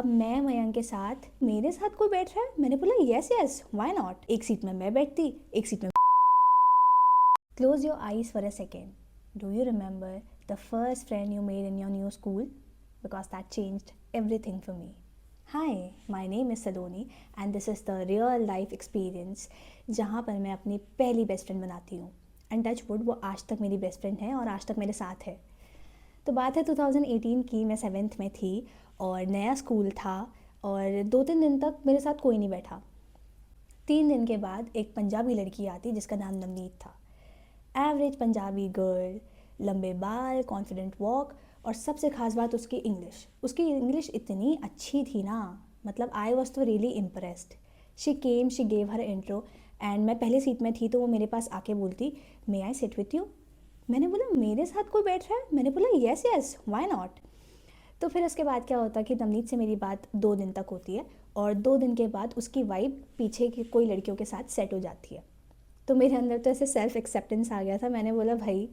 अब मैं मयंक के साथ मेरे साथ कोई बैठ रहा है, मैंने बोला यस यस व्हाई नॉट। एक सीट में मैं बैठती, एक सीट में। Close your eyes for a second. Do you remember the first friend you made in your new school? Because that changed everything for me. Hi, my name is Saloni and this is the real life experience जहाँ पर मैं अपनी पहली best friend बनाती हूँ। And touch wood, वो आज तक मेरी बेस्ट फ्रेंड है और आज तक मेरे साथ है। तो बात है 2018 की, मैं 7th में थी और नया स्कूल था और 2-3 दिन तक मेरे साथ कोई नहीं बैठा। 3 दिन के बाद एक पंजाबी लड़की आती जिसका नाम नवनीत था। एवरेज पंजाबी गर्ल, लंबे बाल, कॉन्फिडेंट वॉक और सबसे ख़ास बात उसकी इंग्लिश इतनी अच्छी थी ना, मतलब आई वॉज तो really impressed. She gave her intro and मैं पहले सीट में थी तो वो मेरे पास आके बोलती, मे आई सिट विथ यू? मैंने बोला मेरे साथ कोई बैठ रहा है? मैंने बोला यस यस व्हाई नॉट। तो फिर उसके बाद क्या होता कि नवनीत से मेरी बात 2 दिन तक होती है और 2 दिन के बाद उसकी वाइब पीछे की कोई लड़कियों के साथ सेट हो जाती है। तो मेरे अंदर तो ऐसे सेल्फ एक्सेप्टेंस आ गया था। मैंने बोला भाई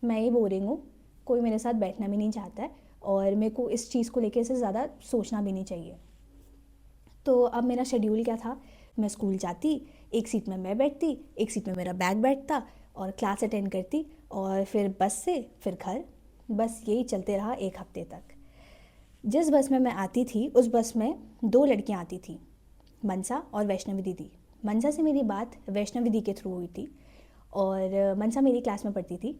मैं ही बोरिंग हूँ, कोई मेरे साथ बैठना भी नहीं चाहता है और मेरे को इस चीज़ को लेकर इसे ज़्यादा सोचना भी नहीं चाहिए। तो अब मेरा शेड्यूल क्या था, मैं स्कूल जाती, एक सीट में मैं बैठती, एक सीट में मेरा बैग बैठता और क्लास अटेंड करती और फिर बस से फिर घर। बस यही चलते रहा 1 हफ्ते तक। जिस बस में मैं आती थी उस बस में 2 लड़कियां आती थी, मनसा और वैष्णवी दीदी। मनसा से मेरी बात वैष्णवी दीदी के थ्रू हुई थी और मनसा मेरी क्लास में पढ़ती थी।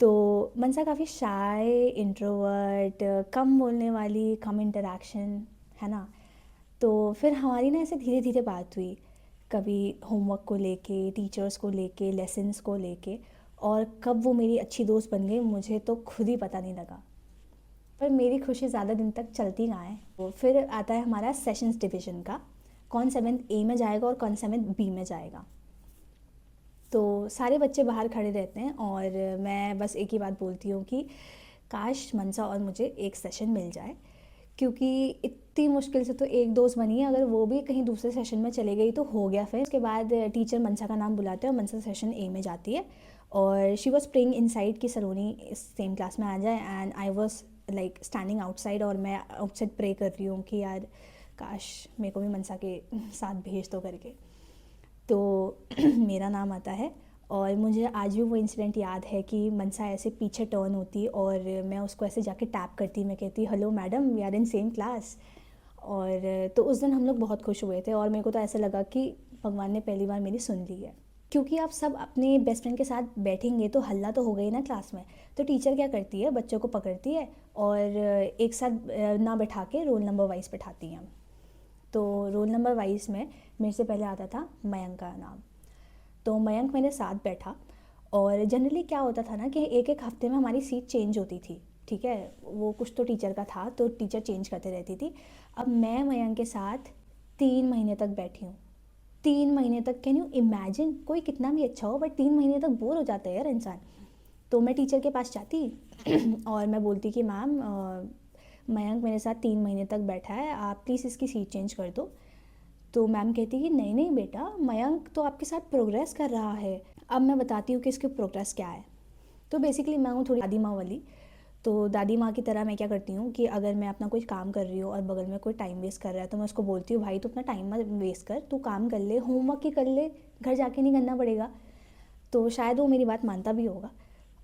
तो मनसा काफ़ी शाय, इंट्रोवर्ट, कम बोलने वाली, कम इंटरेक्शन, है ना। तो फिर हमारी ना ऐसे धीरे धीरे बात हुई, कभी होमवर्क को लेके, टीचर्स को लेके, लेसन्स को लेके, और कब वो मेरी अच्छी दोस्त बन गई मुझे तो खुद ही पता नहीं लगा। पर मेरी खुशी ज़्यादा दिन तक चलती ना है। तो फिर आता है हमारा सेशंस डिवीज़न का, कौन 7th A में जाएगा और कौन 7th B में जाएगा। तो सारे बच्चे बाहर खड़े रहते हैं और मैं बस एक ही बात बोलती हूँ कि काश मनसा और मुझे एक सेशन मिल जाए, क्योंकि इतनी मुश्किल से तो एक दोस्त बनी है, अगर वो भी कहीं दूसरे सेशन में चले गई तो हो गया। फिर उसके बाद टीचर मनसा का नाम बुलाते हैं और मनसा सेशन A में जाती है और शी वॉज प्रेइंग इनसाइड कि सलोनी सेम क्लास में आ जाए and I was like standing outside और मैं आउटसाइड प्रे कर रही हूँ कि यार काश मेरे को भी मनसा के साथ भेज दो करके। तो मेरा नाम आता है और मुझे आज भी वो इंसिडेंट याद है कि मनसा ऐसे पीछे टर्न होती और मैं उसको ऐसे जाके टैप करती, मैं कहती hello madam, we are in same class. और तो उस दिन हम लोग बहुत खुश हुए थे और मेरे को तो ऐसा लगा कि भगवान ने पहली बार मेरी सुन ली है, क्योंकि आप सब अपने बेस्ट फ्रेंड के साथ बैठेंगे तो हल्ला तो हो गई ना क्लास में। तो टीचर क्या करती है, बच्चों को पकड़ती है और एक साथ ना बैठा के रोल नंबर वाइज बैठाती हैं। तो रोल नंबर वाइज में मेरे से पहले आता था मयंक का नाम। तो मयंक मेरे साथ बैठा और जनरली क्या होता था ना कि एक एक हफ्ते में हमारी सीट चेंज होती थी, ठीक है। वो कुछ तो टीचर का था तो टीचर चेंज करते रहती थी। अब मैं मयंक के साथ 3 महीने तक बैठी हूँ। 3 महीने तक, कैन यू इमेजिन? कोई कितना भी अच्छा हो बट 3 महीने तक बोर हो जाता है यार इंसान। तो मैं टीचर के पास जाती और मैं बोलती कि मैम मयंक मेरे साथ 3 महीने तक बैठा है, आप प्लीज़ इसकी सीट चेंज कर दो। तो मैम कहती कि नहीं नहीं बेटा, मयंक तो आपके साथ प्रोग्रेस कर रहा है। अब मैं बताती हूँ कि इसकी प्रोग्रेस क्या है। तो बेसिकली मैं हूँ थोड़ी दादी माँ वाली। तो दादी माँ की तरह मैं क्या करती हूँ कि अगर मैं अपना कुछ काम कर रही हूँ और बगल में कोई टाइम वेस्ट कर रहा है तो मैं उसको बोलती हूँ भाई तू अपना टाइम मत वेस्ट कर, तू काम कर ले, होमवर्क ही कर ले, घर जाके नहीं करना पड़ेगा। तो शायद वो मेरी बात मानता भी होगा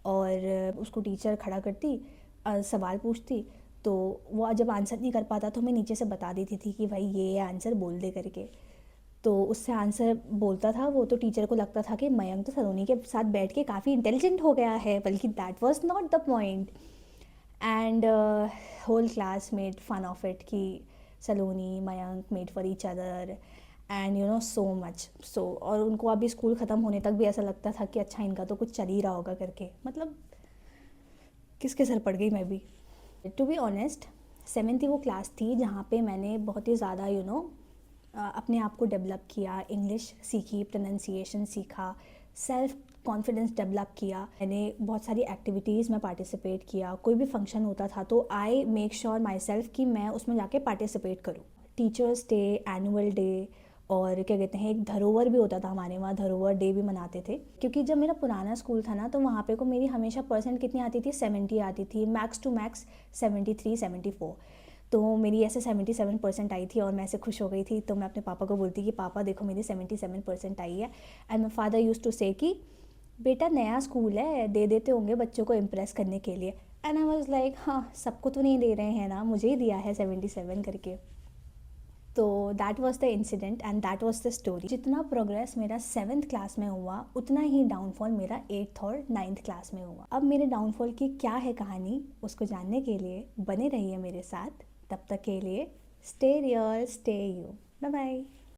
और उसको टीचर खड़ा करती, सवाल पूछती, तो वो जब आंसर नहीं कर पाता तो मैं नीचे से बता देती थी कि भाई ये आंसर बोल दे करके। तो उससे आंसर बोलता था वो, तो टीचर को लगता था कि मयंक तो सलोनी के साथ बैठ के काफ़ी इंटेलिजेंट हो गया है, बल्कि that was not the point. And whole class made fun of it कि Saloni Mayank made for each other and you know so much so. और उनको अभी स्कूल ख़त्म होने तक भी ऐसा लगता था कि अच्छा इनका तो कुछ चल ही रहा होगा करके, मतलब किसके सर पड़ गई मैं भी। टू बी ऑनेस्ट, 7th वो क्लास थी जहाँ पे मैंने बहुत ही ज़्यादा अपने आप को डेवलप किया, इंग्लिश सीखी, प्रोनाउंसिएशन सीखा, सेल्फ कॉन्फिडेंस डेवलप किया। मैंने बहुत सारी एक्टिविटीज़ में पार्टिसिपेट किया, कोई भी फंक्शन होता था तो I make sure my self कि मैं उसमें जाके पार्टिसिपेट करूँ। टीचर्स डे, एनुअल डे और क्या कहते हैं, एक धरोहर भी होता था हमारे वहाँ, धरोहर डे भी मनाते थे। क्योंकि जब मेरा पुराना स्कूल था ना तो वहाँ पे को मेरी हमेशा परसेंट कितनी आती थी, 70 आती थी, मैक्स टू मैक्स 73, 74। तो मेरी ऐसे 77% आई थी और मैं ऐसे खुश हो गई थी। तो मैं अपने पापा को बोलती कि पापा देखो मेरी 77% आई है। And my father use to say कि बेटा नया स्कूल है, दे देते होंगे बच्चों को इम्प्रेस करने के लिए। एंड आई वॉज लाइक हाँ, सबको तो नहीं दे रहे हैं ना, मुझे ही दिया है 77 करके। तो that was the incident and that was the story. जितना प्रोग्रेस मेरा 7th क्लास में हुआ, उतना ही डाउनफॉल मेरा 8th और 9th क्लास में हुआ। अब मेरे डाउनफॉल की क्या है कहानी, उसको जानने के लिए बने रहिए मेरे साथ। तब तक के लिए stay real, stay you. Bye bye.